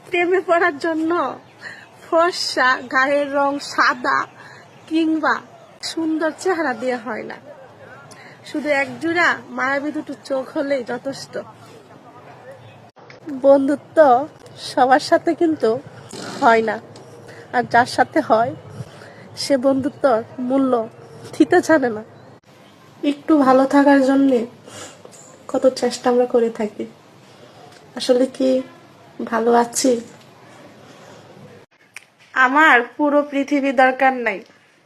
প্রেমে পড়ার জন্য ফর্সা গায়ের রং সাদা কিংবা সুন্দর চেহারা দিয়ে হয় না, শুধু একজোড়া মায়াবী দুটো চোখ হলেই যথেষ্ট। বন্ধুত্ব সবার সাথে কিন্তু হয় না, আর যার সাথে হয় সে বন্ধুত্বর মূল্য দিতে জানে না। একটু ভালো থাকার জন্য কত চেষ্টা আমরা করে থাকি, আসলে কি ভালো আছি? আমার পুরো পৃথিবী দরকার নাই,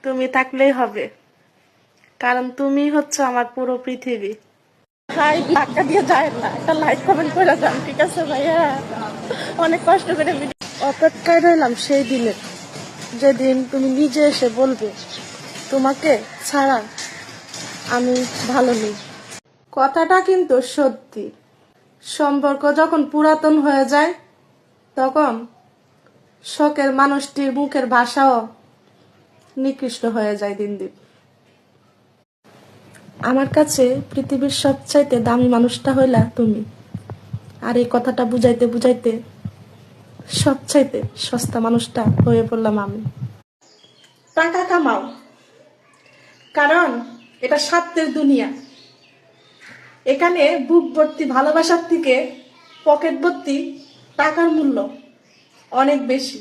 তুমি থাকলেই হবে, কারণ তুমি হচ্ছে আমার পুরো পৃথিবী। হাই ধাক্কা দিয়ে যায় না, একটা লাইক কমেন্ট করে যান, ঠিক আছে ভাইয়া? অনেক কষ্ট করে অপেক্ষায় রইলাম সেই দিনের, যেদিন তুমি নিজে এসে বলবে তোমাকে ছাড়া আমি ভালো নেই। কথাটা কিন্তু সত্যি, সম্পর্ক যখন পুরাতন হয়ে যায় তখন শখের মানুষটির মুখের ভাষাও নিকৃষ্ট হয়ে যায় দিন দিন। আমার কাছে পৃথিবীর সবচাইতে দামি মানুষটা হইলা তুমি, আর এই কথাটা বুঝাইতে বুঝাইতে সবচাইতে সস্তা মানুষটা হয়ে পড়লাম আমি। টাকা কামাও, কারণ এটা স্বার্থের দুনিয়া। এখানে বুক ভর্তি ভালোবাসার থেকে পকেট ভর্তি টাকার মূল্য অনেক বেশি।